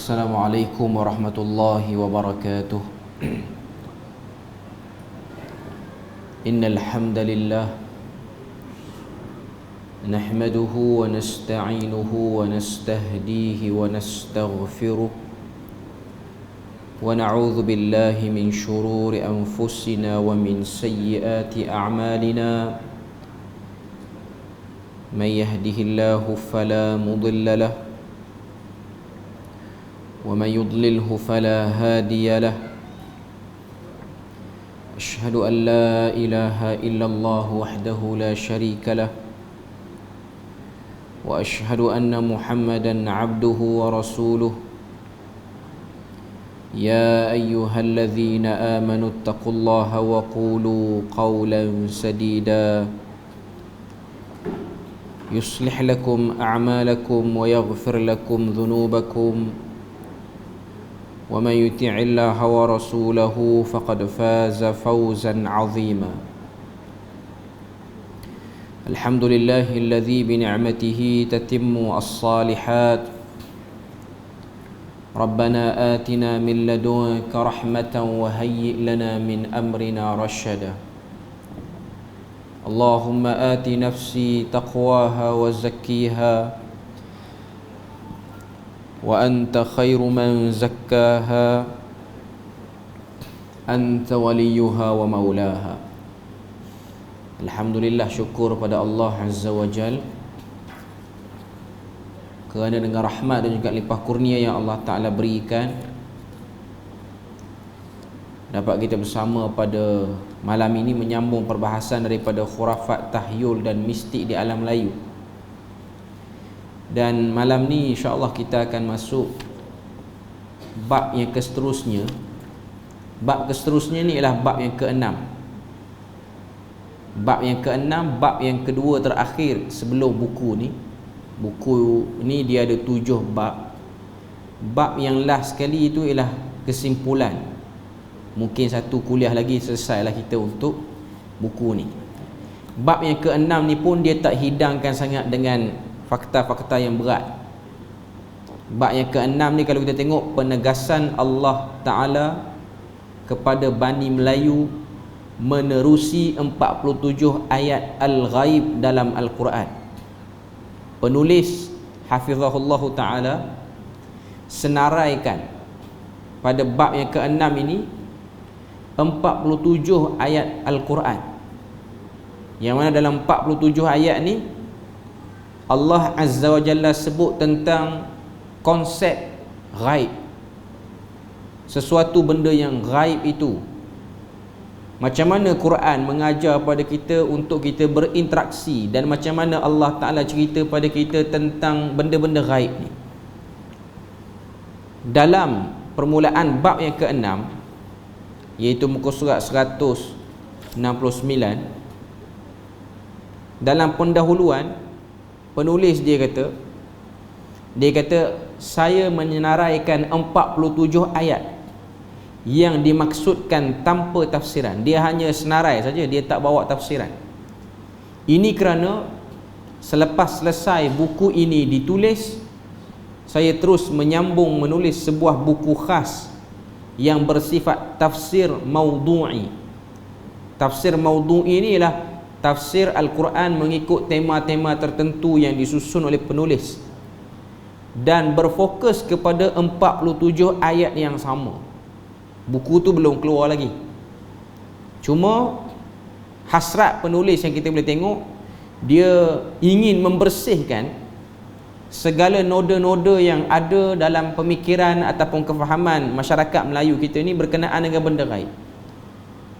Assalamualaikum warahmatullahi wabarakatuh. Innal hamdalillah nahmaduhu wa nasta'inuhu wa nastahdihi wa nastaghfiruh wa na'udzu billahi min shururi anfusina wa min sayyiati a'malina. Man yahdihillahu fala mudilla lahu ومن يضلله فلا هادي له. أشهد أن لا إله إلا الله وحده لا شريك له وأشهد أن محمدا عبده ورسوله. يا أيها الذين آمنوا اتقوا الله وقولوا قولا سديدا يصلح لكم أعمالكم ويغفر لكم ذنوبكم ومن يطع الله ورسوله فقد فاز فوزا عظيما. الحمد لله الذي بنعمته تتم الصالحات. ربنا آتنا من لدنك رحمة وهيئ لنا من أمرنا رشدا. اللهم آت نفسي تقواها وزكيها wa anta khairu man zakkaha anta waliyuha wa maulaha. Alhamdulillah, syukur pada Allah Azza wa Jal kerana dengan rahmat dan juga limpah kurnia yang Allah Ta'ala berikan, dapat kita bersama pada malam ini menyambung perbahasan daripada khurafat, tahyul dan mistik di alam Melayu. Dan malam ni insya-Allah kita akan masuk bab yang seterusnya. Bab seterusnya ni ialah bab yang ke-6. Bab yang ke-6, bab yang kedua terakhir sebelum buku ni. Buku ni dia ada 7 bab. Bab yang last sekali itu ialah kesimpulan. Mungkin satu kuliah lagi selesailah kita untuk buku ni. Bab yang ke-6 ni pun dia tak hidangkan sangat dengan fakta-fakta yang berat. Bab yang ke-6 ni kalau kita tengok penegasan Allah Ta'ala kepada Bani Melayu menerusi 47 ayat Al-Ghaib dalam Al-Quran. Penulis Hafizahullah Ta'ala senaraikan pada bab yang ke-6 ini 47 ayat Al-Quran, yang mana dalam 47 ayat ni Allah Azza wa Jalla sebut tentang konsep ghaib. Sesuatu benda yang ghaib itu, macam mana Quran mengajar pada kita untuk kita berinteraksi, dan macam mana Allah Ta'ala cerita pada kita tentang benda-benda ghaib ni. Dalam permulaan bab yang ke-6, iaitu muka surat 169, dalam pendahuluan penulis dia kata saya menyenaraikan 47 ayat yang dimaksudkan tanpa tafsiran. Dia hanya senarai saja, dia tak bawa tafsiran. Ini kerana selepas selesai buku ini ditulis, saya terus menyambung menulis sebuah buku khas yang bersifat tafsir maudhu'i. Tafsir maudhu'i ini ialah tafsir Al-Quran mengikut tema-tema tertentu yang disusun oleh penulis dan berfokus kepada 47 ayat yang sama. Buku tu belum keluar lagi. Cuma hasrat penulis yang kita boleh tengok, dia ingin membersihkan segala noda-noda yang ada dalam pemikiran ataupun kefahaman masyarakat Melayu kita ni berkenaan dengan benda ghaib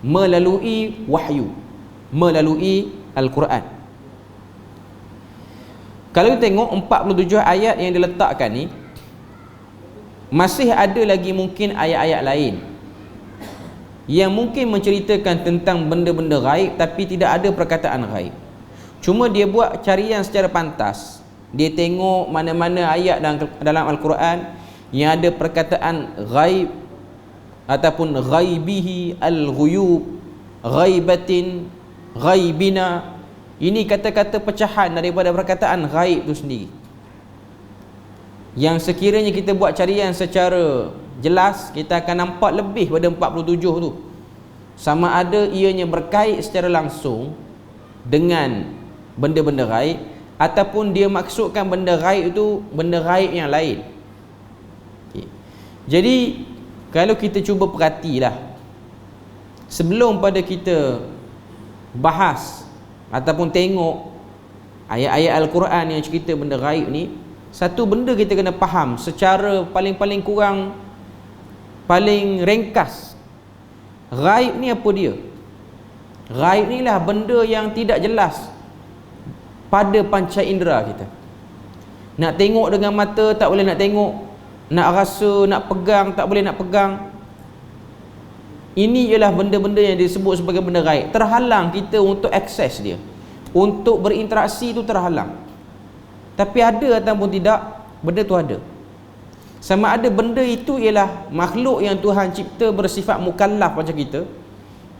melalui wahyu, melalui Al-Quran. Kalau kita tengok 47 ayat yang diletakkan ni, masih ada lagi mungkin ayat-ayat lain yang mungkin menceritakan tentang benda-benda ghaib tapi tidak ada perkataan ghaib. Cuma dia buat carian secara pantas. Dia tengok mana-mana ayat dalam Al-Quran yang ada perkataan ghaib ataupun ghaibihi, al-ghuyub, ghaibatin, ghaibina. Ini kata-kata pecahan daripada perkataan ghaib itu sendiri. yang sekiranya kita buat carian secara jelas, kita akan nampak lebih pada 47 tu. Sama ada ianya berkait secara langsung dengan benda-benda gaib, ataupun dia maksudkan benda gaib itu benda gaib yang lain. Okay. Jadi kalau kita cuba perhatilah, sebelum pada kita bahas ataupun tengok ayat-ayat Al-Quran yang cerita benda gaib ni, satu benda kita kena faham secara paling kurang, paling ringkas. Gaib ni apa dia? Gaib ni lah benda yang tidak jelas pada panca indera kita. Nak tengok dengan mata tak boleh nak tengok, nak rasa, nak pegang tak boleh nak pegang. Ini ialah benda-benda yang disebut sebagai benda gaib. Terhalang kita untuk akses dia, untuk berinteraksi tu terhalang. Tapi ada ataupun tidak, benda tu ada. Sama ada benda itu ialah makhluk yang Tuhan cipta bersifat mukallaf macam kita,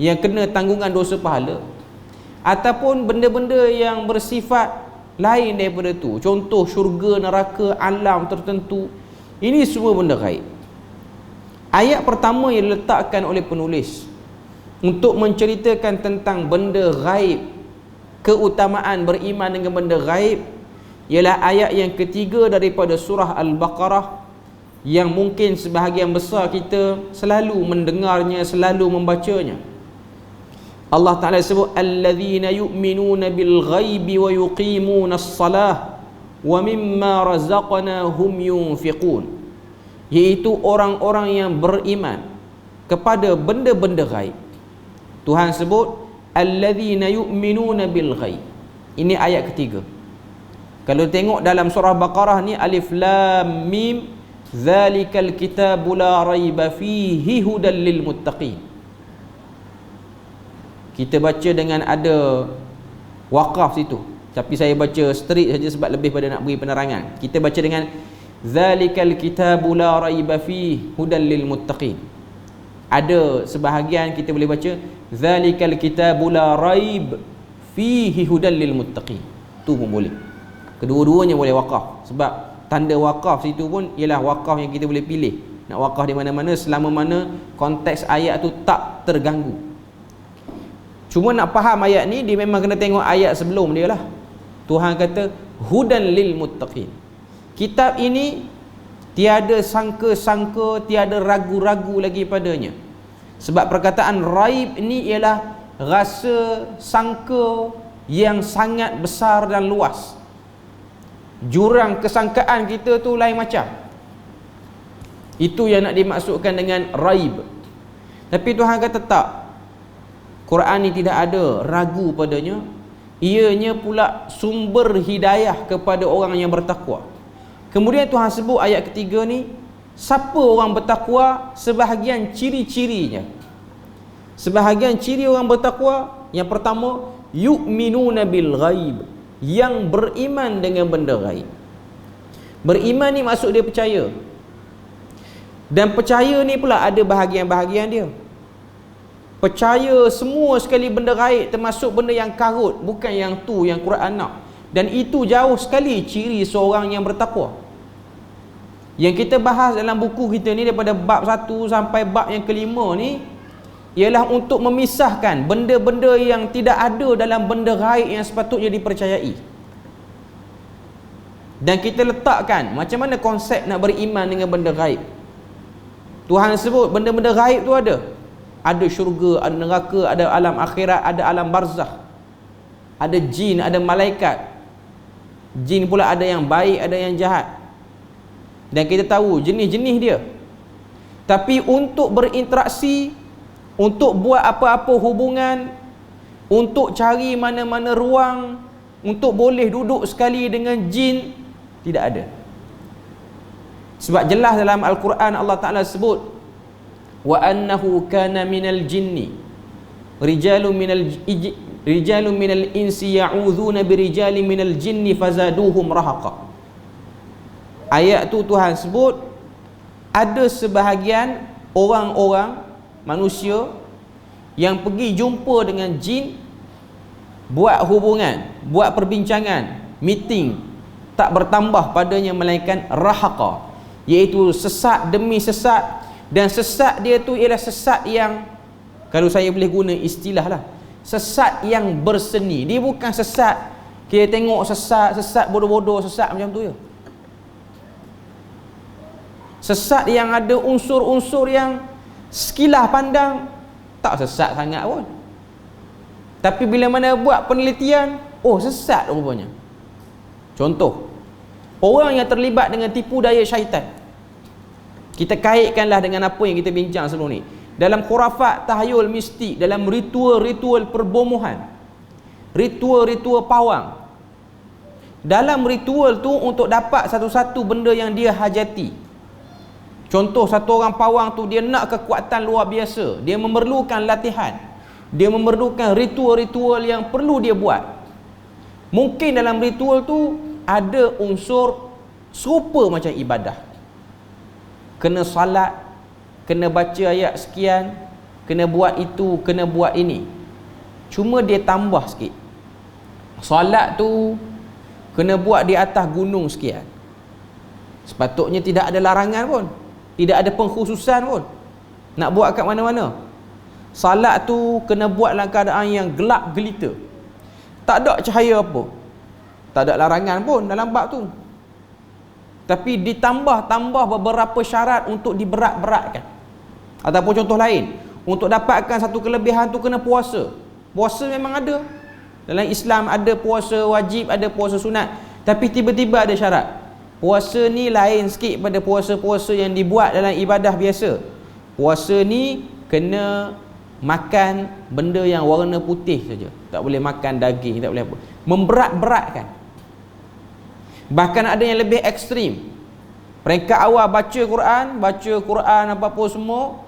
yang kena tanggungan dosa pahala, ataupun benda-benda yang bersifat lain daripada tu, contoh syurga, neraka, alam tertentu. Ini semua benda gaib. Ayat pertama yang diletakkan oleh penulis untuk menceritakan tentang benda gaib, keutamaan beriman dengan benda gaib, ialah ayat yang ketiga daripada surah Al-Baqarah, yang mungkin sebahagian besar kita selalu mendengarnya, selalu membacanya. Allah Ta'ala sebut, alladzina yu'minuna bil ghaibi wa yuqimuna as-salah wa mimma razaqnahum yunfiqun, iaitu orang-orang yang beriman kepada benda-benda ghaib. Tuhan sebut alladzina yu'minuna bil ghaib. Ini ayat ketiga. Kalau tengok dalam surah Baqarah ni, alif lam mim, zalikal kitabu la raiba fihi hudal lil muttaqin. Kita baca dengan ada waqaf situ, tapi saya baca straight saja sebab lebih pada nak beri penerangan. Kita baca dengan zalikal kitabu la raiba fihi hudal lil muttaqin. Ada sebahagian kita boleh baca zalikal kitabu la raib fihi hudal lil muttaqin. Tu pun boleh. Kedua-duanya boleh waqaf, sebab tanda waqaf situ pun ialah waqaf yang kita boleh pilih. Nak waqaf di mana-mana selama mana konteks ayat tu tak terganggu. Cuma nak faham ayat ni, dia memang kena tengok ayat sebelum dia lah. Tuhan kata hudan lil muttaqin. Kitab ini tiada sangka-sangka, tiada ragu-ragu lagi padanya. Sebab perkataan raib ni ialah rasa sangka yang sangat besar dan luas. Jurang kesangkaan kita tu lain macam. Itu yang nak dimaksudkan dengan raib. Tapi Tuhan kata tak, Quran ni tidak ada ragu padanya. Ianya pula sumber hidayah kepada orang yang bertakwa. Kemudian Tuhan sebut ayat ketiga ni, siapa orang bertakwa, sebahagian ciri-cirinya. Sebahagian ciri orang bertakwa, yang pertama, yu'minuna bil ghaib, yang beriman dengan benda gaib. Beriman ni maksud dia percaya. Dan percaya ni pula ada bahagian-bahagian dia. Percaya semua sekali benda gaib, termasuk benda yang karut, bukan yang tu yang Quran nak. Dan itu jauh sekali ciri seorang yang bertakwa. Yang kita bahas dalam buku kita ni, daripada bab 1 sampai bab yang kelima ni, ialah untuk memisahkan benda-benda yang tidak ada dalam benda gaib yang sepatutnya dipercayai. Dan kita letakkan macam mana konsep nak beriman dengan benda gaib. Tuhan sebut benda-benda gaib tu ada. Ada syurga, ada neraka, ada alam akhirat, ada alam barzakh. Ada jin, ada malaikat. Jin pula ada yang baik, ada yang jahat. Dan kita tahu jenis-jenis dia. Tapi untuk berinteraksi, untuk buat apa-apa hubungan, untuk cari mana-mana ruang, untuk boleh duduk sekali dengan jin, tidak ada. Sebab jelas dalam Al-Quran Allah Ta'ala sebut, wa annahu kana minal jinni rijalun minal insi ya'udhuna birijalin minal jinni fazaduhum rahaqa. Ayat tu Tuhan sebut ada sebahagian orang-orang manusia yang pergi jumpa dengan jin, buat hubungan, buat perbincangan, meeting, tak bertambah padanya melainkan rahaqa, iaitu sesat demi sesat. Dan sesat dia tu ialah sesat yang, kalau saya boleh guna istilah lah, sesat yang berseni. Dia bukan sesat kita tengok sesat bodoh-bodoh, sesat macam tu je. Sesat yang ada unsur-unsur yang sekilas pandang tak sesat sangat pun, tapi bila mana buat penelitian, oh sesat rupanya. Contoh, orang yang terlibat dengan tipu daya syaitan, kita kaitkanlah dengan apa yang kita bincang sebelum ni. Dalam khurafat, tahayul mistik, dalam ritual-ritual perbomohan, ritual-ritual pawang, dalam ritual tu untuk dapat satu-satu benda yang dia hajati. Contoh, satu orang pawang tu dia nak kekuatan luar biasa, dia memerlukan latihan, dia memerlukan ritual-ritual yang perlu dia buat. Mungkin dalam ritual tu ada unsur serupa macam ibadah, kena salat, kena baca ayat sekian, kena buat itu, kena buat ini. Cuma dia tambah sikit, salat tu kena buat di atas gunung sekian. Sepatutnya tidak ada larangan pun, tidak ada pengkhususan pun, nak buat kat mana-mana. Salat tu kena buat dalam keadaan yang gelap gelita, tak ada cahaya apa, tak ada larangan pun dalam bab tu, tapi ditambah beberapa syarat untuk diberat-beratkan. Ataupun contoh lain, untuk dapatkan satu kelebihan tu kena puasa. Puasa memang ada dalam Islam, ada puasa wajib, ada puasa sunat, tapi tiba-tiba ada syarat. Puasa ni lain sikit pada puasa-puasa yang dibuat dalam ibadah biasa. Puasa ni kena makan benda yang warna putih saja, tak boleh makan daging, tak boleh apa. Memberat-beratkan. Bahkan ada yang lebih ekstrim. Peringkat awal baca Quran apa-apa semua,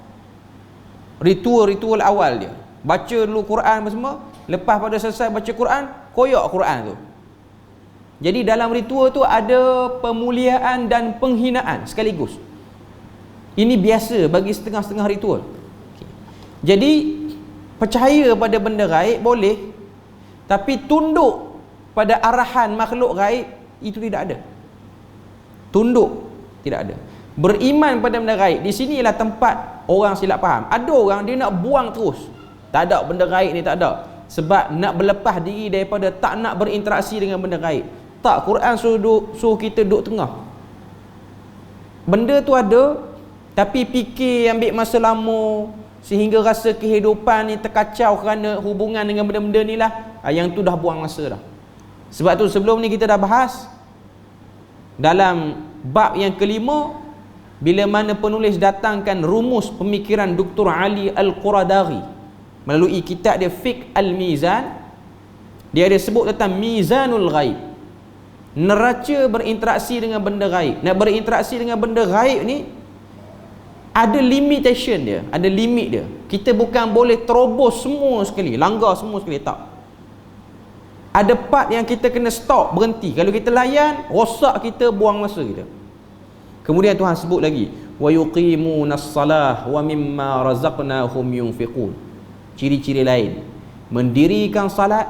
ritual awal dia, baca dulu Quran apa semua, lepas pada selesai baca Quran, koyak Quran tu. Jadi dalam ritual tu ada pemuliaan dan penghinaan sekaligus. Ini biasa bagi setengah-setengah ritual. Jadi percaya pada benda gaib boleh, tapi tunduk pada arahan makhluk gaib itu tidak ada. Tunduk tidak ada. Beriman pada benda gaib, di sinilah tempat orang silap faham. Ada orang dia nak buang terus, tak ada benda gaib ni, tak ada, sebab nak berlepas diri daripada tak nak berinteraksi dengan benda gaib. Tak, Quran suruh kita duduk tengah. Benda tu ada, tapi fikir ambil masa lama sehingga rasa kehidupan ni terkacau kerana hubungan dengan benda-benda ni lah. Yang tu dah buang masa dah. Sebab tu sebelum ni kita dah bahas dalam bab yang kelima, bila mana penulis datangkan rumus pemikiran Dr. Ali Al-Quradari melalui kitab dia Fiqh Al-Mizan. Dia ada sebut tentang Mizanul Ghaib, neraca berinteraksi dengan benda gaib. Nak berinteraksi dengan benda gaib ni ada limitation dia, ada limit dia. Kita bukan boleh terobos semua sekali, langgar semua sekali, tak. Ada part yang kita kena stop, berhenti. Kalau kita layan, rosak kita, buang masa kita. Kemudian Tuhan sebut lagi, wa yuqimunas salah wa mimma razaqnahum yunfiqun. Ciri-ciri lain, mendirikan salat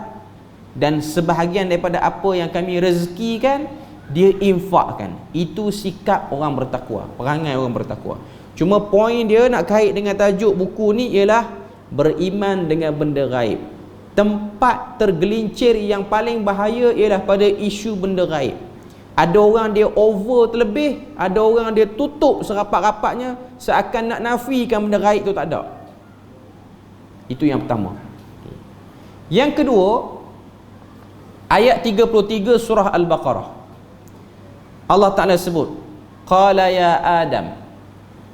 dan sebahagian daripada apa yang kami rezekikan dia infakkan. Itu sikap orang bertakwa, perangai orang bertakwa. Cuma poin dia nak kait dengan tajuk buku ni ialah beriman dengan benda gaib. Tempat tergelincir yang paling bahaya ialah pada isu benda gaib. Ada orang dia over terlebih, ada orang dia tutup serapat-rapatnya, seakan nak nafikan benda gaib tu tak ada. Itu yang pertama. Yang kedua, ayat 33 surah Al-Baqarah. Allah Ta'ala sebut, qala ya Adam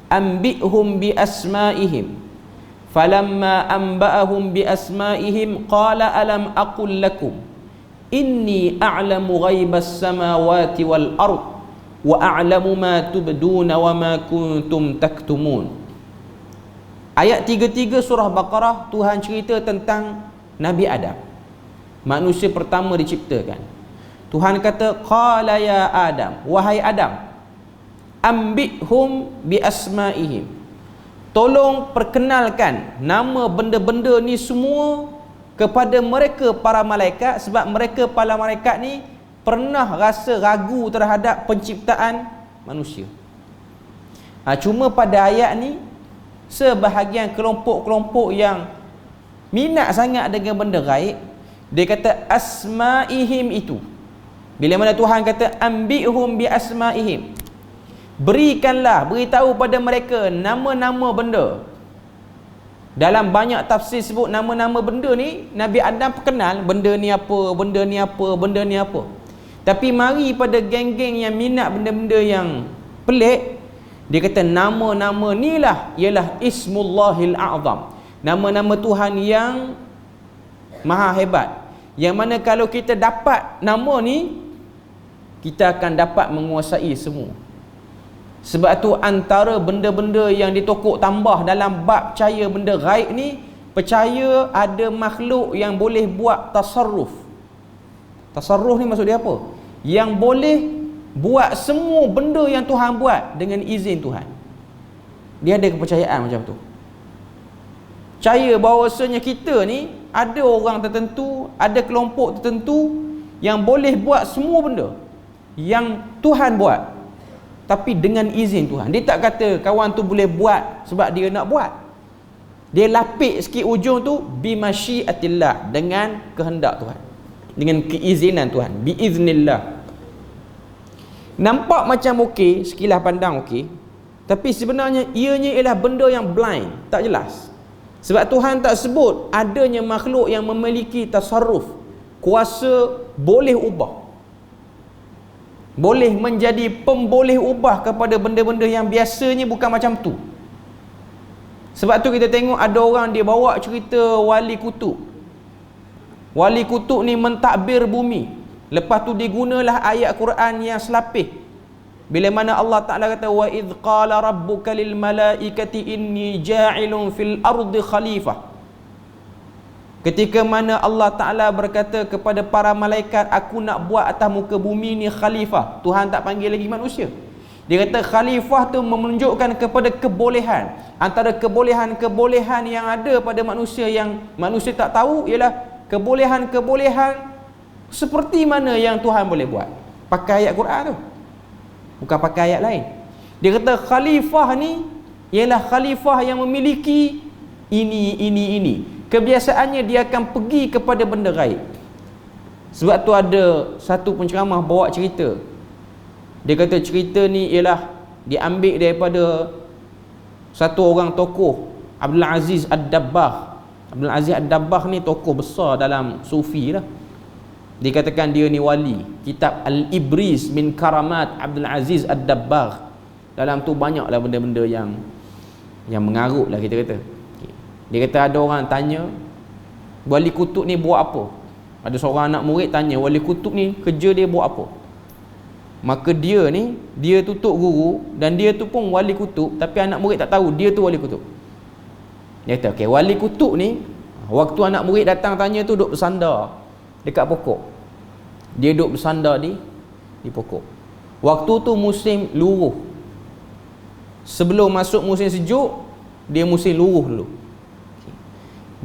anbi'hum bi asma'ihim falamma anba'ahum bi asma'ihim qala alam aqul lakum inni a'lamu ghaibas samawati wal ard wa a'lamu ma tubduna wa ma kuntum taktumun. Ayat 33 surah Baqarah, Tuhan cerita tentang Nabi Adam, manusia pertama diciptakan. Tuhan kata, qala ya Adam, wahai Adam, ambihum bi asma'ihim, tolong perkenalkan nama benda-benda ni semua kepada mereka para malaikat, sebab mereka para malaikat ni pernah rasa ragu terhadap penciptaan manusia. Cuma pada ayat ni, sebahagian kelompok-kelompok yang minat sangat dengan benda gaib, dia kata asma'ihim itu. Bila mana Tuhan kata ambihum bi asma'ihim, berikanlah, beritahu pada mereka nama-nama benda. Dalam banyak tafsir sebut nama-nama benda ni, Nabi Adam kenal benda ni apa, benda ni apa, benda ni apa. Tapi mari pada geng-geng yang minat benda-benda yang pelik, dia kata nama-nama ni lah ialah Ismullahil A'zam, nama-nama Tuhan yang maha hebat, yang mana kalau kita dapat nama ni, kita akan dapat menguasai semua. Sebab tu antara benda-benda yang ditokok tambah dalam bab percaya benda gaib ni, percaya ada makhluk yang boleh buat tasarruf. Tasarruf ni maksud dia apa? Yang boleh buat semua benda yang Tuhan buat dengan izin Tuhan. Dia ada kepercayaan macam tu. Percaya bahawasanya kita ni ada orang tertentu, ada kelompok tertentu yang boleh buat semua benda yang Tuhan buat, tapi dengan izin Tuhan. Dia tak kata kawan tu boleh buat sebab dia nak buat. Dia lapik sikit ujung tu bimasyiatillah, dengan kehendak Tuhan, dengan keizinan Tuhan, biiznillah. Nampak macam okey, sekilas pandang okey, tapi sebenarnya ianya ialah benda yang blind, tak jelas. Sebab Tuhan tak sebut adanya makhluk yang memiliki tasarruf, kuasa boleh ubah, boleh menjadi pemboleh ubah kepada benda-benda yang biasanya bukan macam tu. Sebab tu kita tengok ada orang dia bawa cerita wali kutub. Wali kutub ni mentadbir bumi. Lepas tu digunalah ayat Quran yang selapih. Bila mana Allah Ta'ala kata wa idh qala rabbuka lil malaikati inni ja'ilun fil ardi khalifah. Ketika mana Allah Ta'ala berkata kepada para malaikat, aku nak buat atas muka bumi ni khalifah. Tuhan tak panggil lagi manusia. Dia kata khalifah tu menunjukkan kepada kebolehan. Antara kebolehan-kebolehan yang ada pada manusia yang manusia tak tahu ialah kebolehan-kebolehan seperti mana yang Tuhan boleh buat. Pakai ayat Quran tu, bukan pakai ayat lain. Dia kata khalifah ni ialah khalifah yang memiliki ini. Kebiasaannya dia akan pergi kepada benda gaib. Sebab tu ada satu penceramah bawa cerita. Dia kata cerita ni ialah diambil daripada satu orang tokoh, Abdul Aziz Ad-Dabbagh. Abdul Aziz Ad-Dabbagh ni tokoh besar dalam sufi lah. Dikatakan dia ni wali. Kitab Al-Ibris min Karamat Abdul Aziz Ad-Dabbagh. Dalam tu banyaklah benda-benda yang mengarut lah kita kata. Dia kata ada orang tanya, wali kutub ni buat apa? Ada seorang anak murid tanya, wali kutub ni kerja dia buat apa? Maka dia ni, dia tutup guru, dan dia tu pun wali kutub, tapi anak murid tak tahu dia tu wali kutub. Dia kata, okay, wali kutub ni, waktu anak murid datang tanya tu duduk bersandar dekat pokok. Dia duduk bersandar di pokok. Waktu tu musim luruh. Sebelum masuk musim sejuk, dia musim luruh dulu.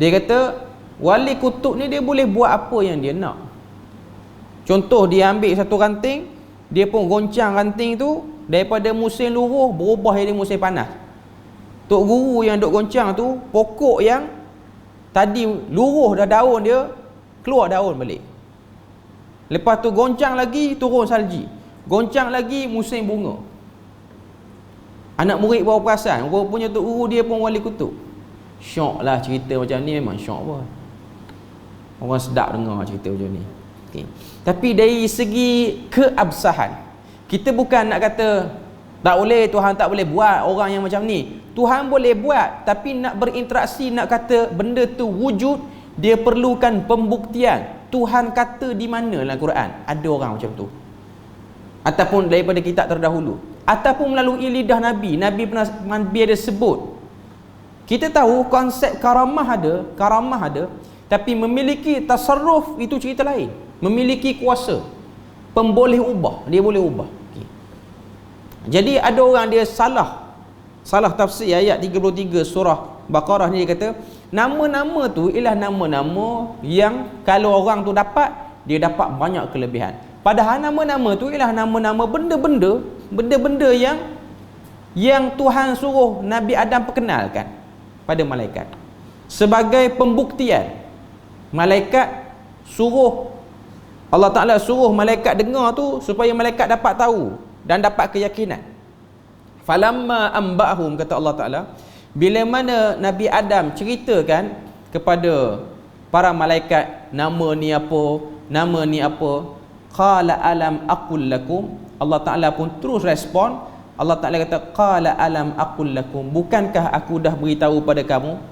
Dia kata wali kutub ni dia boleh buat apa yang dia nak. Contoh, dia ambil satu ranting, dia pun goncang ranting tu, daripada musim luruh berubah jadi musim panas. Tok guru yang duk goncang tu, pokok yang tadi luruh dah daun dia, keluar daun balik. Lepas tu goncang lagi, turun salji. Goncang lagi, musim bunga. Anak murid baru perasan, rupanya tok guru dia pun wali kutub. Syok lah cerita macam ni, memang syok pun. Orang sedap dengar cerita macam ni. Okay. Tapi dari segi keabsahan, kita bukan nak kata tak boleh, Tuhan tak boleh buat orang yang macam ni. Tuhan boleh buat, tapi nak berinteraksi, nak kata benda tu wujud, dia perlukan pembuktian. Tuhan kata di mana dalam Quran ada orang macam tu, ataupun daripada kitab terdahulu, ataupun melalui lidah Nabi. Nabi ada sebut. Kita tahu konsep karamah ada, tapi memiliki tasarruf itu cerita lain. Memiliki kuasa, pemboleh ubah, dia boleh ubah. Okay. Jadi ada orang dia salah tafsir ayat 33 surah Baqarah ni. Dia kata nama-nama tu ialah nama-nama yang kalau orang tu dapat, dia dapat banyak kelebihan. Padahal nama-nama tu ialah nama-nama benda-benda yang Tuhan suruh Nabi Adam perkenalkan pada malaikat. Sebagai pembuktian, malaikat suruh, Allah Ta'ala suruh malaikat dengar tu supaya malaikat dapat tahu dan dapat keyakinan. Falamma amba'hum, kata Allah Ta'ala, bila mana Nabi Adam ceritakan kepada para malaikat, nama ni apa, qala alam aqul lakum, Allah Ta'ala pun terus respon. Allah Ta'ala kata, qala alam aqul lakum, bukankah aku dah beritahu pada kamu,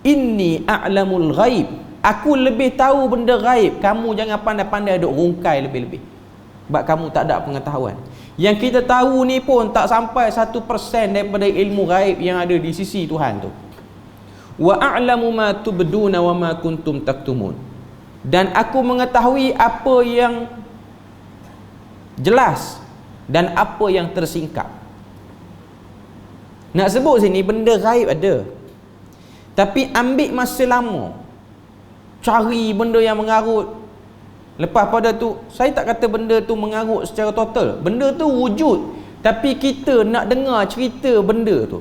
inni a'lamul ghaib, aku lebih tahu benda ghaib, kamu jangan pandai-pandai duk rungkai lebih-lebih, sebab kamu tak ada pengetahuan. Yang kita tahu ni pun tak sampai 1% daripada ilmu ghaib yang ada di sisi Tuhan tu. Wa a'lamu ma tubduna wa ma kuntum taktumun, dan aku mengetahui apa yang jelas dan apa yang tersingkap. Nak sebut sini benda ghaib ada, tapi ambil masa lama cari benda yang mengarut. Lepas pada tu, saya tak kata benda tu mengarut secara total, benda tu wujud, tapi kita nak dengar cerita benda tu,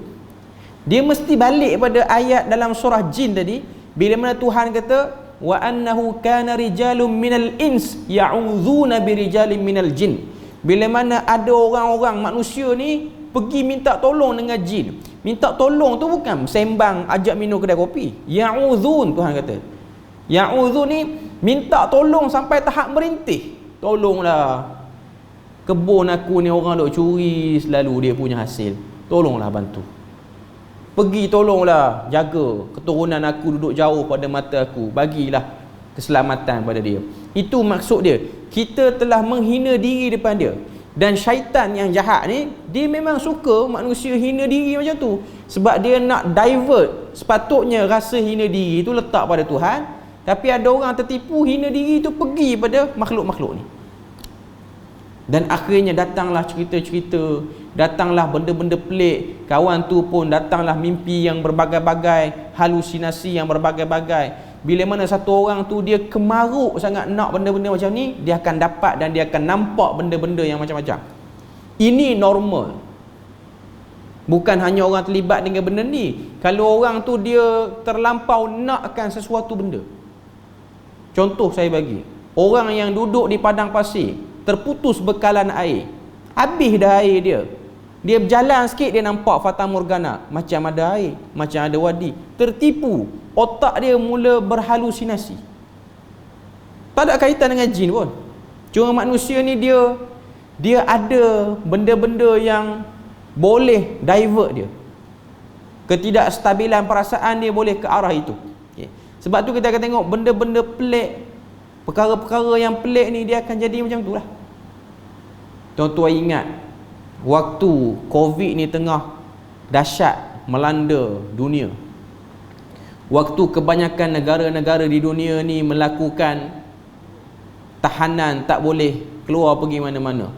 dia mesti balik pada ayat dalam surah Jin tadi, bila mana Tuhan kata wa annahu kana rijalun minal ins ya'udzuuna birijalin minal jin. Bila mana ada orang-orang manusia ni pergi minta tolong dengan jin. Minta tolong tu bukan sembang ajak minum kedai kopi. Ya'udzun, Tuhan kata. Ya'udzun ni minta tolong sampai tahap merintih. Tolonglah, kebun aku ni orang duk curi selalu dia punya hasil. Tolonglah bantu. Pergi tolonglah jaga keturunan aku duduk jauh pada mata aku. Bagilah keselamatan pada dia. Itu maksud dia. Kita telah menghina diri depan dia. Dan syaitan yang jahat ni, dia memang suka manusia hina diri macam tu. Sebab dia nak divert. Sepatutnya rasa hina diri tu letak pada Tuhan, tapi ada orang tertipu, hina diri tu pergi pada makhluk-makhluk ni. Dan akhirnya datanglah cerita-cerita, datanglah benda-benda pelik. Kawan tu pun datanglah mimpi yang berbagai-bagai, halusinasi yang berbagai-bagai. Bila mana satu orang tu dia kemaruk sangat nak benda-benda macam ni, dia akan dapat dan dia akan nampak benda-benda yang macam-macam. Ini normal. Bukan hanya orang terlibat dengan benda ni. Kalau orang tu dia terlampau nakkan sesuatu benda. Contoh saya bagi, orang yang duduk di padang pasir, terputus bekalan air, habis dah air dia. Dia berjalan sikit, dia nampak fata morgana, macam ada air, macam ada wadi. Tertipu, otak dia mula berhalusinasi. Tak ada kaitan dengan jin pun. Cuma manusia ni dia ada benda-benda yang boleh divert dia. Ketidakstabilan perasaan dia boleh ke arah itu. Okay. Sebab tu kita akan tengok benda-benda pelik, perkara-perkara yang pelik ni dia akan jadi macam tu lah. Tuan-tuan ingat, waktu COVID ni tengah dahsyat melanda dunia, waktu kebanyakan negara-negara di dunia ni melakukan tahanan, tak boleh keluar pergi mana-mana,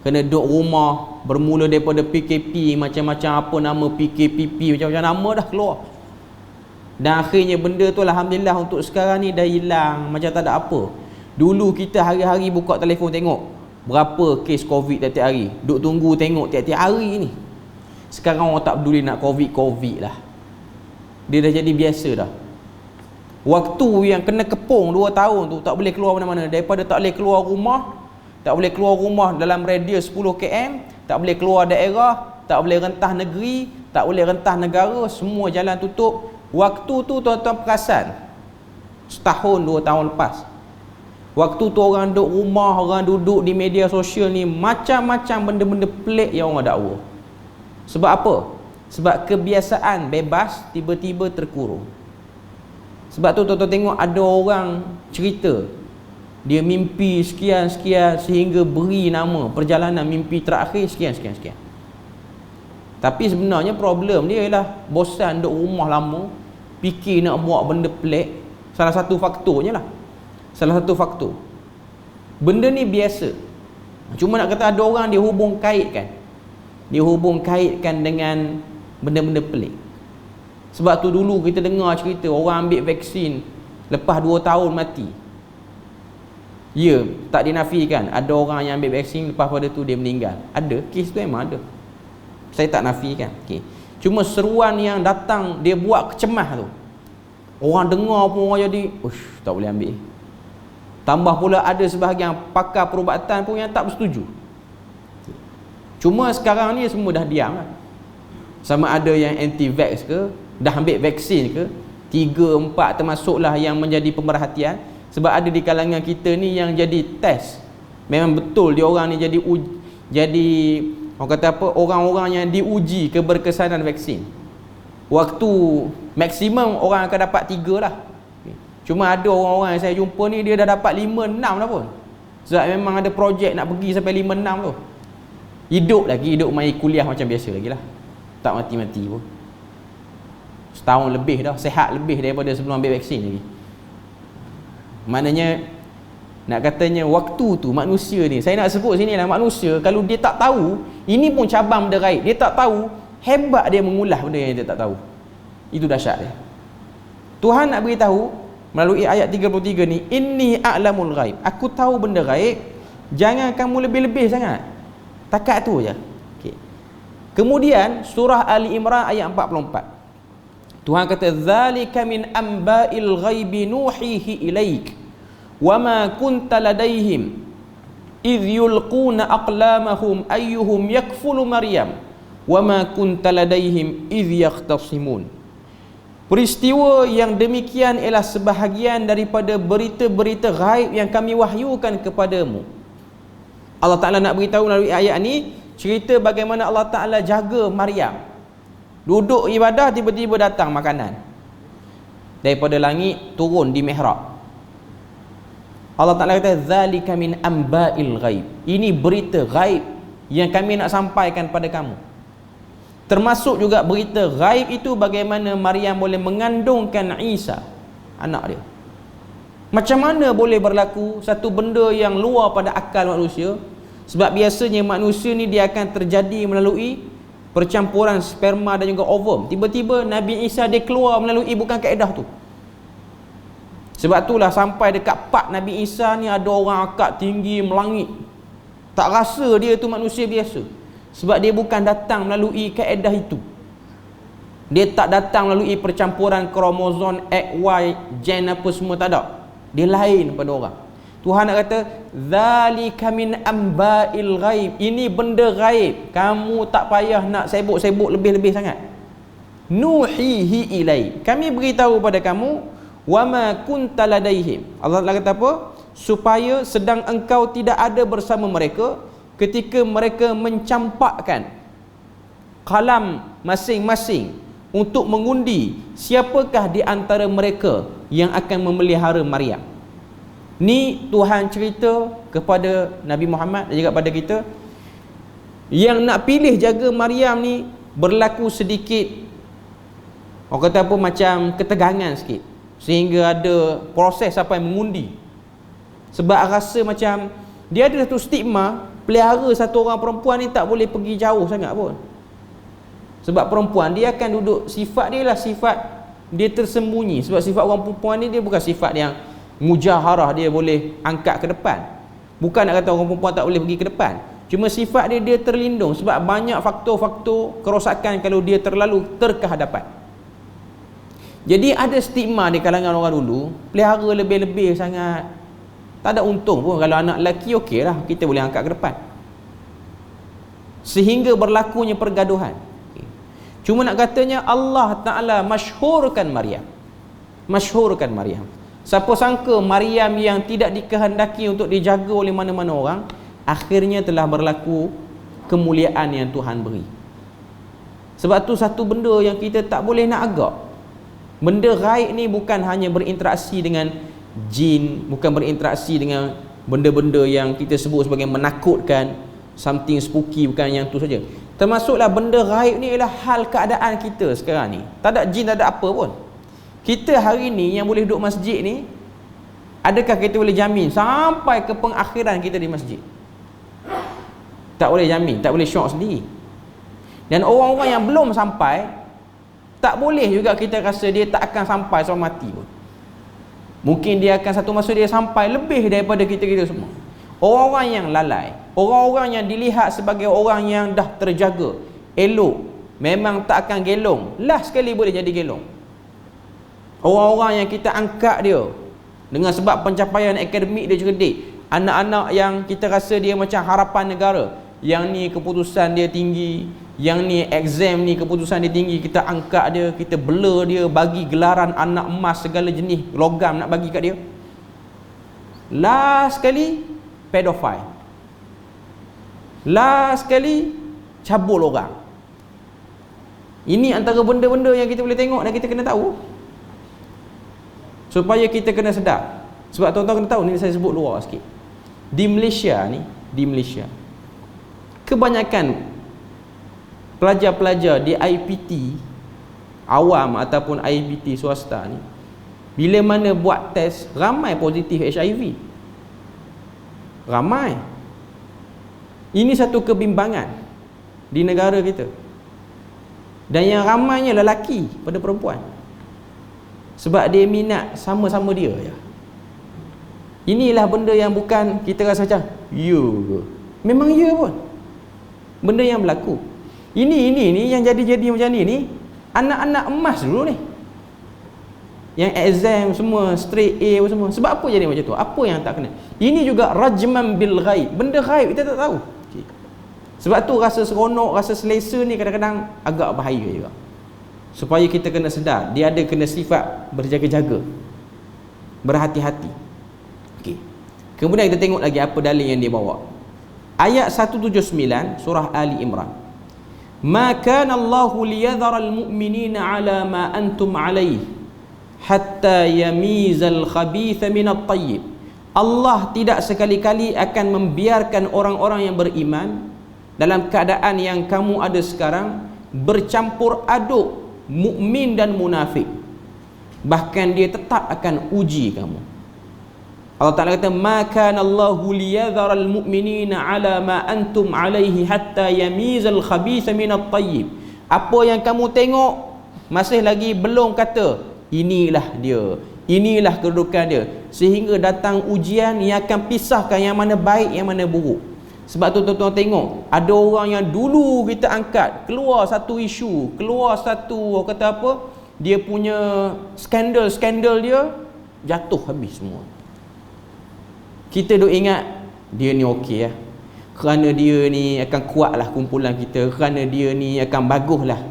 kena duduk rumah, bermula daripada PKP, macam-macam apa nama PKPP, macam-macam nama dah keluar. Dan akhirnya benda tu alhamdulillah untuk sekarang ni dah hilang, macam tak ada apa. Dulu kita hari-hari buka telefon tengok berapa kes COVID tiap-tiap hari, duk tunggu tengok tiap-tiap hari ni. Sekarang orang tak peduli nak COVID lah, dia dah jadi biasa dah. Waktu yang kena kepung 2 tahun tu, tak boleh keluar mana-mana, daripada tak boleh keluar rumah, tak boleh keluar rumah dalam radius 10 km, tak boleh keluar daerah, tak boleh rentah negeri, tak boleh rentah negara, semua jalan tutup. Waktu tu tuan-tuan perasan, setahun 2 tahun lepas, waktu tu orang duduk rumah, orang duduk di media sosial ni, macam-macam benda-benda pelik yang orang dakwa. Sebab apa? Sebab kebiasaan bebas tiba-tiba terkurung. Sebab tu tuan-tuan tengok ada orang cerita, dia mimpi sekian-sekian sehingga beri nama perjalanan mimpi terakhir sekian-sekian. Tapi sebenarnya problem dia ialah bosan duduk rumah lama, fikir nak buat benda pelik. Salah satu faktornya lah. Salah satu faktor. Benda ni biasa. Cuma nak kata ada orang dia hubung kaitkan dengan benda-benda pelik. Sebab tu dulu kita dengar cerita orang ambil vaksin, lepas 2 tahun mati. Ya, tak dinafikan ada orang yang ambil vaksin lepas pada tu dia meninggal. Ada, kes tu memang ada. Saya tak nafikan. Okey. Cuma seruan yang datang dia buat kecemah tu. Orang dengar pun orang jadi, ush, tak boleh ambil. Tambah pula ada sebahagian pakar perubatan pun yang tak bersetuju. Cuma sekarang ni semua dah diam lah. Sama ada yang anti-vax ke, dah ambil vaksin ke, 3, 4 termasuklah yang menjadi pemerhatian. Sebab ada di kalangan kita ni yang jadi test. Memang betul dia orang ni jadi orang kata apa, orang-orang yang diuji keberkesanan vaksin. Waktu maksimum orang akan dapat 3 lah. Cuma ada orang-orang yang saya jumpa ni dia dah dapat 5, 6 dah pun. Sebab memang ada projek nak pergi sampai 5, 6 tu. Hidup lagi, hidup mai kuliah macam biasa lagi lah. Tak mati-mati pun. Setahun lebih dah, sihat lebih daripada sebelum ambil vaksin lagi. Maknanya nak katanya waktu tu manusia ni, saya nak sebut sini lah, manusia kalau dia tak tahu, ini pun cabang benda gaib, dia tak tahu, hebat dia mengulas benda yang dia tak tahu. Itu dahsyat dia. Tuhan nak beritahu melalui ayat 33 ni, inni a'lamul ghaib, aku tahu benda gaib, jangan kamu lebih-lebih sangat. Takat tu je. Okay. Kemudian surah Ali Imran ayat 44. Tuhan kata zalika min amba'il ghaibi nuhihi ilaik wa ma kunta ladaihim idh yulquna aqlamahum ayyuhum yakfulu Maryam wa ma kunta ladaihim idh yakhtasimun. Peristiwa yang demikian ialah sebahagian daripada berita-berita ghaib yang kami wahyukan kepadamu. Allah Ta'ala nak beritahu melalui ayat ni cerita bagaimana Allah Ta'ala jaga Maryam. Duduk ibadah, tiba-tiba datang makanan daripada langit turun di mihrab. Allah Ta'ala kata zalika min amba'il ghaib, ini berita ghaib yang kami nak sampaikan pada kamu. Termasuk juga berita ghaib itu bagaimana Maryam boleh mengandungkan Isa, anak dia. Macam mana boleh berlaku satu benda yang luar pada akal manusia? Sebab biasanya manusia ni dia akan terjadi melalui percampuran sperma dan juga ovum. Tiba-tiba Nabi Isa dia keluar melalui bukan kaedah tu. Sebab itulah sampai dekat part Nabi Isa ni ada orang akak tinggi melangit. Tak rasa dia tu manusia biasa. Sebab dia bukan datang melalui kaedah itu. Dia tak datang melalui percampuran kromosom XY, gen apa semua, tak ada. Dia lain pada orang. Tuhan nak kata zalika min amba'il ghaib, ini benda gaib, kamu tak payah nak sibuk-sibuk lebih-lebih sangat. Nuhihi ilai, kami beritahu pada kamu, wama kunta ladaihim. Allah kata apa? Supaya sedang engkau tidak ada bersama mereka ketika mereka mencampakkan kalam masing-masing untuk mengundi siapakah di antara mereka yang akan memelihara Maryam. Ni Tuhan cerita kepada Nabi Muhammad dan juga pada kita, yang nak pilih jaga Maryam ni berlaku sedikit, orang kata apa, macam ketegangan sikit, sehingga ada proses sampai mengundi. Sebab rasa macam dia ada satu stigma, pelihara satu orang perempuan ni tak boleh pergi jauh sangat pun. Sebab perempuan dia akan duduk, sifat dia lah sifat dia tersembunyi. Sebab sifat orang perempuan ni dia bukan sifat yang mujaharah, dia boleh angkat ke depan. Bukan nak kata orang perempuan tak boleh pergi ke depan, cuma sifat dia terlindung. Sebab banyak faktor-faktor kerosakan kalau dia terlalu terkehadapan. Jadi ada stigma di kalangan orang dulu, pelihara lebih-lebih sangat, tak ada untung pun. Kalau anak lelaki okey lah, kita boleh angkat ke depan, sehingga berlakunya pergaduhan. Cuma nak katanya Allah Ta'ala masyhurkan Maryam. Masyhurkan Maryam. Siapa sangka Maryam yang tidak dikehendaki untuk dijaga oleh mana-mana orang, akhirnya telah berlaku kemuliaan yang Tuhan beri. Sebab tu satu benda yang kita tak boleh nak agak. Benda gaib ni bukan hanya berinteraksi dengan jin, bukan berinteraksi dengan benda-benda yang kita sebut sebagai menakutkan, something spooky, bukan yang tu saja. Termasuklah benda gaib ni ialah hal keadaan kita sekarang ni. Tak ada jin, tak ada apa pun. Kita hari ni yang boleh duduk masjid ni, adakah kita boleh jamin sampai ke pengakhiran kita di masjid? Tak boleh jamin, tak boleh syok sendiri. Dan orang-orang yang belum sampai, tak boleh juga kita rasa dia tak akan sampai sampai mati pun. Mungkin dia akan satu masa dia sampai lebih daripada kita-kita semua. Orang-orang yang lalai, orang-orang yang dilihat sebagai orang yang dah terjaga, elok, memang tak akan gelong, last sekali boleh jadi gelong. Orang-orang yang kita angkat dia dengan sebab pencapaian akademik dia cerdik, anak-anak yang kita rasa dia macam harapan negara, yang ni keputusan dia tinggi, yang ni exam ni keputusan dia tinggi, kita angkat dia, kita blur dia, bagi gelaran anak emas segala jenis logam nak bagi kat dia. Last sekali pedofile, last sekali cabul orang. Ini antara benda-benda yang kita boleh tengok dan kita kena tahu, supaya kita kena sedar. Sebab tuan-tuan kena tahu, ni saya sebut luar sikit. Di Malaysia ni, di Malaysia, kebanyakan pelajar-pelajar di IPT awam ataupun IPT swasta ni, bila mana buat test, ramai positif HIV. Ramai. Ini satu kebimbangan di negara kita. Dan yang ramainya lelaki pada perempuan. Sebab dia minat sama-sama dia je. Inilah benda yang bukan kita rasa macam ya ke? Memang ya pun. Benda yang berlaku. Ini yang jadi macam ni anak-anak emas dulu ni. Yang exam semua straight A semua. Sebab apa jadi macam tu? Apa yang tak kena? Ini juga rajman bil ghaib. Benda ghaib kita tak tahu. Sebab tu rasa seronok, rasa selesa ni kadang-kadang agak bahaya juga. Supaya kita kena sedar, dia ada kena sifat berjaga-jaga, berhati-hati. Okey. Kemudian kita tengok lagi apa dalil yang dia bawa. Ayat 179 surah Ali Imran. Ma kana Allahu liyadhara al-mu'minina 'ala ma antum 'alayhi hatta yamizal khabitha minat tayyib. Allah tidak sekali-kali akan membiarkan orang-orang yang beriman dalam keadaan yang kamu ada sekarang bercampur aduk mukmin dan munafik. Bahkan dia tetap akan uji kamu. Allah Ta'ala kata, ma kana Allahu liyadhara al-mu'minina 'ala ma antum 'alayhi hatta yamizal khabitha minat tayyib. Apa yang kamu tengok masih lagi belum kata inilah dia, inilah kedudukan dia, sehingga datang ujian yang akan pisahkan yang mana baik, yang mana buruk. Sebab tu tuan-tuan tengok, ada orang yang dulu kita angkat, keluar satu isu, keluar satu, kata apa, dia punya skandal dia, jatuh habis semua. Kita duk ingat dia ni okey lah, kerana dia ni akan kuatlah kumpulan kita, kerana dia ni akan baguslah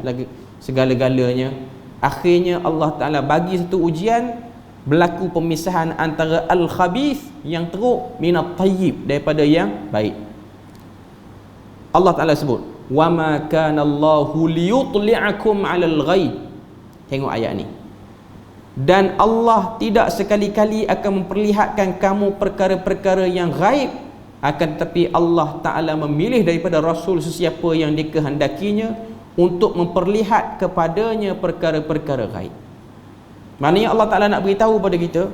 segala-galanya. Akhirnya Allah Ta'ala bagi satu ujian, berlaku pemisahan antara al-khabith yang teruk minat tayyib, daripada yang baik. Allah Ta'ala sebut, wa ma kana Allahu liyutli'akum 'alal ghaib. Tengok ayat ni. Dan Allah tidak sekali-kali akan memperlihatkan kamu perkara-perkara yang ghaib, akan tetapi Allah Ta'ala memilih daripada Rasul sesiapa yang dikehendakinya untuk memperlihat kepadanya perkara-perkara ghaib. Maknanya Allah Ta'ala nak beritahu pada kita,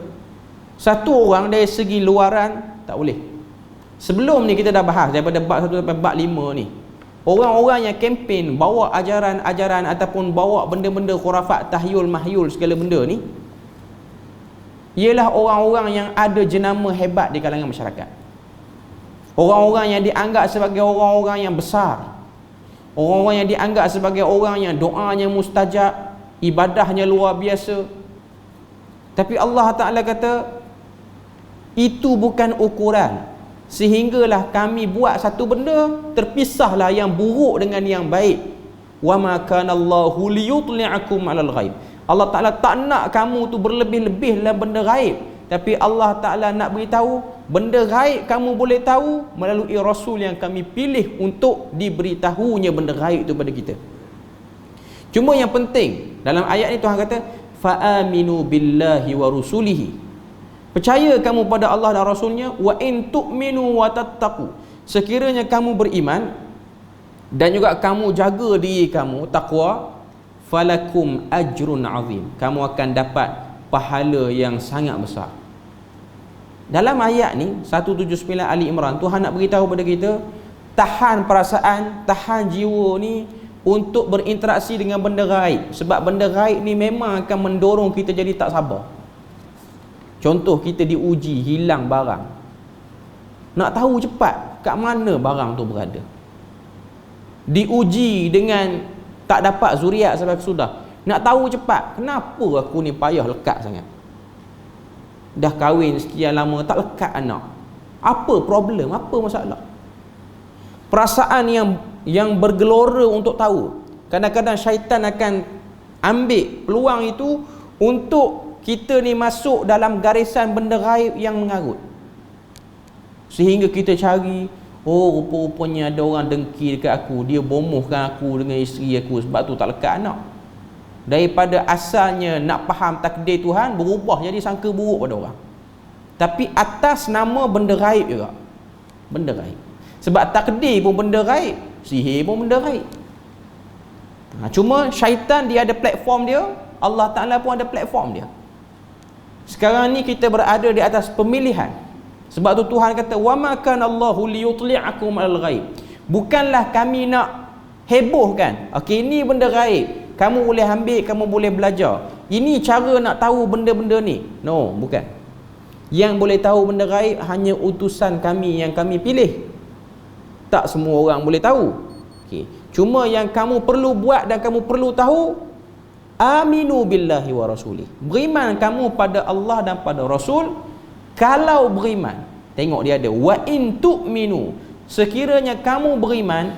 satu orang dari segi luaran tak boleh. Sebelum ni kita dah bahas daripada bab 1 sampai bab 5 ni, orang-orang yang kempen bawa ajaran-ajaran ataupun bawa benda-benda khurafat, tahyul, mahyul, segala benda ni, ialah orang-orang yang ada jenama hebat di kalangan masyarakat. Orang-orang yang dianggap sebagai orang-orang yang besar, orang-orang yang dianggap sebagai orang yang doanya mustajab, ibadahnya luar biasa. Tapi Allah Ta'ala kata, itu bukan ukuran, sehinggalah kami buat satu benda, terpisahlah yang buruk dengan yang baik. Wa ma kana Allahu liyutli'akum 'alal ghaib. Allah Ta'ala tak nak kamu tu berlebih-lebih dalam benda ghaib, tapi Allah Ta'ala nak beritahu, benda ghaib kamu boleh tahu melalui Rasul yang kami pilih untuk diberitahunya benda ghaib itu pada kita. Cuma yang penting dalam ayat ni Tuhan kata, fa'aminu billahi wa rusulihi. Percaya kamu pada Allah dan Rasulnya, wa in tu'minu wa tattaqu. Sekiranya kamu beriman dan juga kamu jaga diri kamu, takwa, falakum ajrun azim. Kamu akan dapat pahala yang sangat besar. Dalam ayat ni 179 Ali Imran, Tuhan nak beritahu pada kita, tahan perasaan, tahan jiwa ni untuk berinteraksi dengan benda gaib. Sebab benda gaib ni memang akan mendorong kita jadi tak sabar. Contoh, kita diuji hilang barang, nak tahu cepat kat mana barang tu berada. Diuji dengan tak dapat zuriat sampai sudah, nak tahu cepat, kenapa aku ni payah lekat sangat, dah kahwin sekian lama tak lekat anak, apa problem, apa masalah. Perasaan yang bergelora untuk tahu. Kadang-kadang syaitan akan ambil peluang itu untuk kita ni masuk dalam garisan benda gaib yang mengarut, sehingga kita cari, oh rupa-rupanya ada orang dengki dekat aku, dia bomohkan aku dengan isteri aku, sebab tu tak lekat anak. Daripada asalnya nak faham takdir Tuhan, berubah jadi sangka buruk pada orang, tapi atas nama benda gaib juga. Benda gaib, sebab takdir pun benda gaib, sihir pun benda gaib. Cuma syaitan dia ada platform dia, Allah Ta'ala pun ada platform dia. Sekarang ni kita berada di atas pemilihan. Sebab tu Tuhan kata, wa ma kana Allahu liyutli'akum al-ghaib. Bukanlah kami nak hebohkan, okey, ini benda gaib, kamu boleh ambil, kamu boleh belajar, ini cara nak tahu benda-benda ni. No, bukan. Yang boleh tahu benda gaib hanya utusan kami yang kami pilih. Tak semua orang boleh tahu. Okey, cuma yang kamu perlu buat dan kamu perlu tahu, aminu billahi wa rasulih. Beriman kamu pada Allah dan pada Rasul. Kalau beriman, tengok dia ada wa in tu'minu, sekiranya kamu beriman,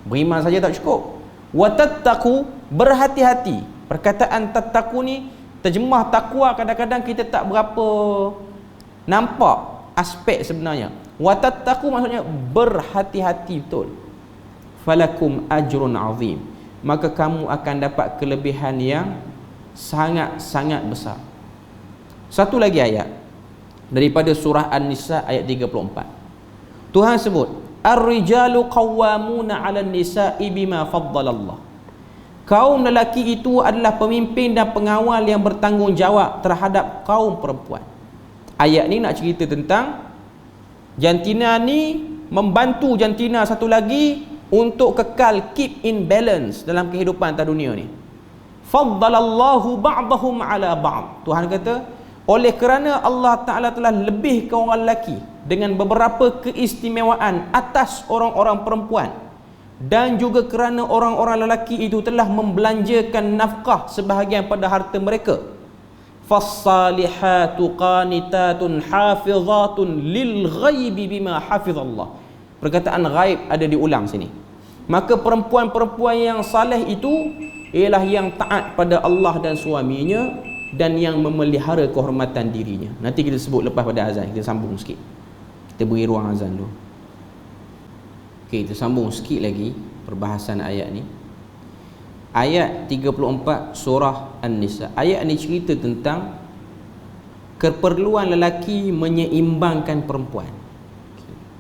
beriman saja tak cukup. Wa tattaqu, berhati-hati. Perkataan tattaqu ni, terjemah takwa, kadang-kadang kita tak berapa nampak aspek sebenarnya. Wa tattaqu maksudnya berhati-hati betul. Falakum ajrun azim, maka kamu akan dapat kelebihan yang sangat-sangat besar. Satu lagi ayat daripada surah An-Nisa ayat 34. Tuhan sebut, ar-rijalu qawwamuna 'alan nisa'i bima faddalallah. Kaum lelaki itu adalah pemimpin dan pengawal yang bertanggungjawab terhadap kaum perempuan. Ayat ni nak cerita tentang jantina ni membantu jantina satu lagi untuk kekal keep in balance dalam kehidupan atas dunia ni. Faddalallahu ba'dahum ala ba'd. Tuhan kata, oleh kerana Allah Ta'ala telah lebihkan orang lelaki dengan beberapa keistimewaan atas orang-orang perempuan, dan juga kerana orang-orang lelaki itu telah membelanjakan nafkah sebahagian pada harta mereka. Fassalihatu qanitatun hafizatun lil ghaibi bima hafizallah. Perkataan ghaib ada diulang sini. Maka perempuan-perempuan yang saleh itu ialah yang taat pada Allah dan suaminya, dan yang memelihara kehormatan dirinya. Nanti kita sebut lepas pada azan, kita sambung sikit. Kita beri ruang azan dulu. Okey, kita sambung sikit lagi perbahasan ayat ni. Ayat 34 surah An-Nisa. Ayat ni cerita tentang keperluan lelaki menyeimbangkan perempuan.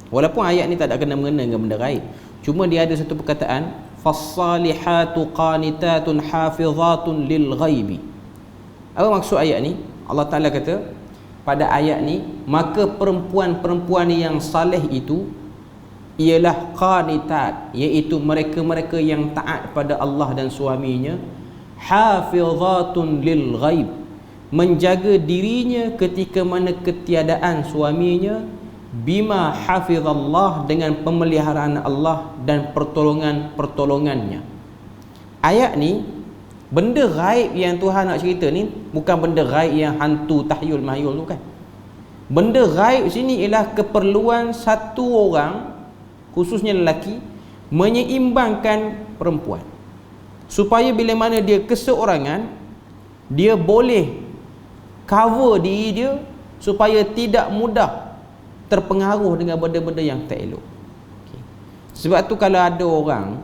Walaupun ayat ni tak ada kena-mengena dengan benda gaib, cuma dia ada satu perkataan, fassalihatu qanitatun hafizatun lil ghaibi. Apa maksud ayat ni? Allah Ta'ala kata pada ayat ni, maka perempuan-perempuan yang saleh itu ialah qanitat, iaitu mereka-mereka yang taat pada Allah dan suaminya, hafizatun lil ghaib, menjaga dirinya ketika mana ketiadaan suaminya, bima hafizallah, dengan pemeliharaan Allah dan pertolongan-pertolongannya. Ayat ni, benda gaib yang Tuhan nak cerita ni bukan benda gaib yang hantu tahyul mahyul tu kan. Benda gaib sini ialah keperluan satu orang, khususnya lelaki, menyeimbangkan perempuan, supaya bila mana dia keseorangan, dia boleh cover diri dia supaya tidak mudah terpengaruh dengan benda-benda yang tak elok. Okay. Sebab tu kalau ada orang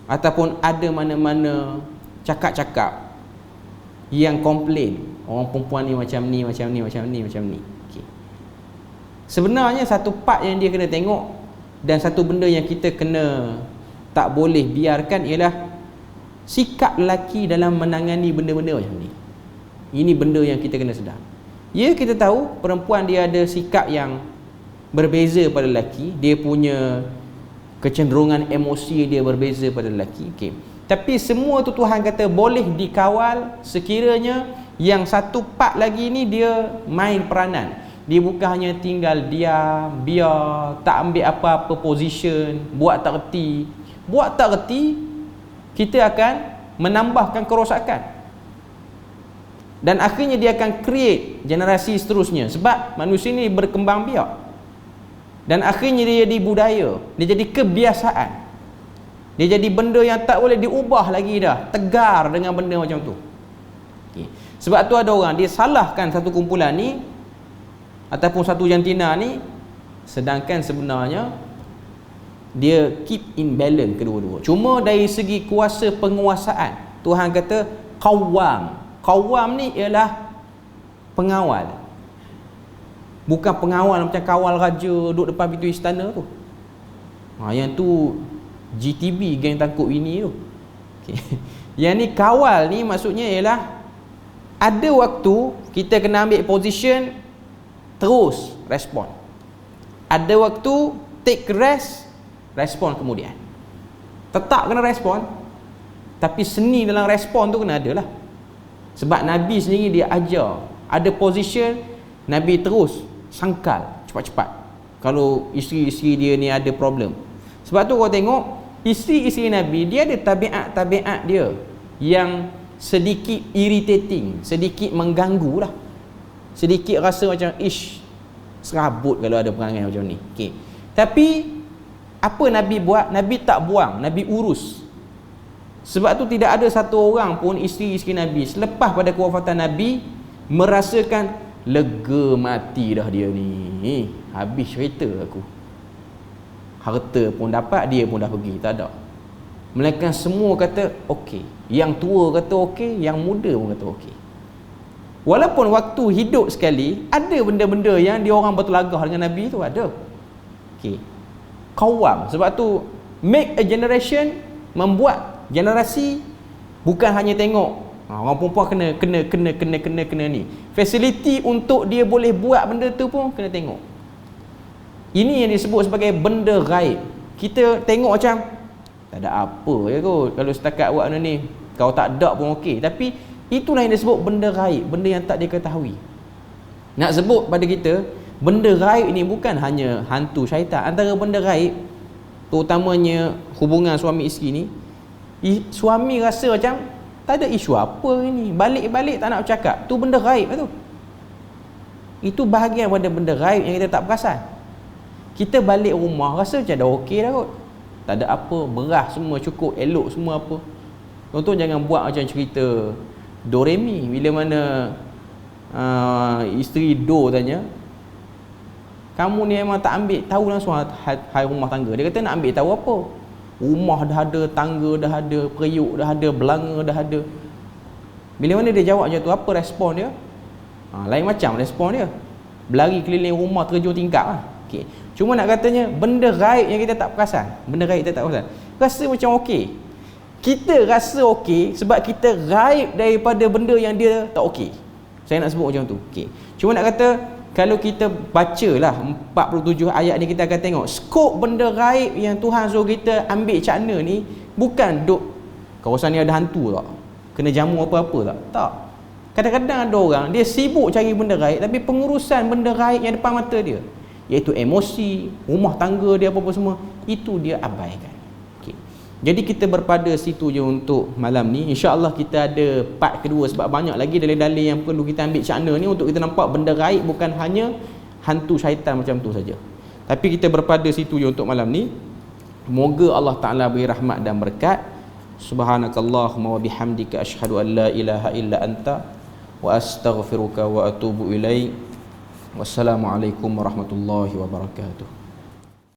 ataupun ada mana-mana cakap-cakap yang komplain, orang perempuan ni macam ni, macam ni, macam ni, macam ni. Okay. Sebenarnya satu part yang dia kena tengok, dan satu benda yang kita kena tak boleh biarkan ialah sikap lelaki dalam menangani benda-benda macam ni. Ini benda yang kita kena sedar. Ya, kita tahu perempuan dia ada sikap yang berbeza pada lelaki, dia punya kecenderungan emosi dia berbeza pada lelaki. Okay. Tapi semua tu Tuhan kata boleh dikawal sekiranya yang satu part lagi ni dia main peranan. Dia bukan hanya tinggal diam, biar, tak ambil apa-apa position, buat tak reti. Buat tak reti, kita akan menambahkan kerosakan. Dan akhirnya dia akan create generasi seterusnya. Sebab manusia ni berkembang biak. Dan akhirnya dia jadi budaya. Dia jadi kebiasaan. Dia jadi benda yang tak boleh diubah lagi dah. Tegar dengan benda macam tu. Okay. Sebab tu ada orang, dia salahkan satu kumpulan ni ataupun satu jantina ni, sedangkan sebenarnya dia keep in balance kedua-dua. Cuma dari segi kuasa penguasaan, Tuhan kata qawwam. Qawwam ni ialah pengawal. Bukan pengawal macam kawal raja duduk depan pintu istana tu. Yang tu GTB, geng tangkap ini tu. Okay. Yang ni kawal ni maksudnya ialah ada waktu kita kena ambil position, terus respon. Ada waktu take rest, respon kemudian. Tetap kena respon, tapi seni dalam respon tu kena ada lah. Sebab Nabi sendiri dia ajar, ada position Nabi terus sangkal cepat-cepat kalau isteri-isteri dia ni ada problem. Sebab tu kau tengok isteri-isteri Nabi, dia ada tabiat-tabiat dia yang sedikit irritating, sedikit mengganggu lah, sedikit rasa macam serabut kalau ada perangai macam ni. Okay. Tapi apa Nabi buat? Nabi tak buang, Nabi urus. Sebab tu tidak ada satu orang pun isteri-isteri Nabi selepas pada kewafatan Nabi merasakan lega mati dah dia ni, habis cerita aku, harta pun dapat, dia pun dah pergi, tak ada. Melainkan semua kata okey. Yang tua kata okey, yang muda pun kata okey. Walaupun waktu hidup sekali ada benda-benda yang dia orang bertelagah dengan Nabi tu, ada. Okey. Qawwam. Sebab tu make a generation, membuat generasi, bukan hanya tengok orang perempuan kena ni. Facility untuk dia boleh buat benda tu pun kena tengok. Ini yang disebut sebagai benda gaib. Kita tengok macam tak ada apa ya kot, kalau setakat buat benda ni, kau tak ada pun okey. Tapi itulah yang disebut benda gaib, benda yang tak diketahui. Nak sebut pada kita, benda gaib ini bukan hanya hantu syaitan. Antara benda gaib, terutamanya hubungan suami isteri ni, suami rasa macam tak ada isu apa ini, balik-balik tak nak bercakap, tu benda gaib tu. Itu bahagian pada benda gaib yang kita tak perasan. Kita balik rumah rasa macam dah okey dah kot, tak ada apa, beras semua cukup, elok semua apa. Contoh jangan buat macam cerita Doremi, bila mana isteri Do tanya, kamu ni memang tak ambil tahu langsung hal rumah tangga. Dia kata nak ambil tahu apa? Rumah dah ada, tangga dah ada, periuk dah ada, belanga dah ada. Bila mana dia jawab macam tu, apa respon dia? Lain macam respon dia, berlari keliling rumah, terjun tingkap lah. Okay. Cuma nak katanya benda gaib yang kita tak perasan, benda gaib kita tak perasan, rasa macam okey. Kita rasa okey sebab kita gaib daripada benda yang dia tak okey. Saya nak sebut macam tu. Okay. Cuma nak kata, kalau kita bacalah 47 ayat ni, kita akan tengok skop benda gaib yang Tuhan suruh kita ambil cakna ni. Bukan duk kawasan ni ada hantu tak, kena jamu apa-apa tak. Kadang-kadang ada orang dia sibuk cari benda gaib, tapi pengurusan benda gaib yang depan mata dia, iaitu emosi, rumah tangga dia, apa-apa semua, itu dia abaikan. Okay. Jadi kita berpada situ je untuk malam ni. InsyaAllah kita ada part kedua, sebab banyak lagi dalil-dalil yang perlu kita ambil cakna ni untuk kita nampak benda gaib bukan hanya hantu syaitan macam tu saja. Tapi kita berpada situ je untuk malam ni. Moga Allah Ta'ala beri rahmat dan berkat. Subhanakallahumma wa bihamdika asyhadu an la ilaha illa anta wa astaghfiruka wa atubu ilaik. Wassalamualaikum warahmatullahi wabarakatuh.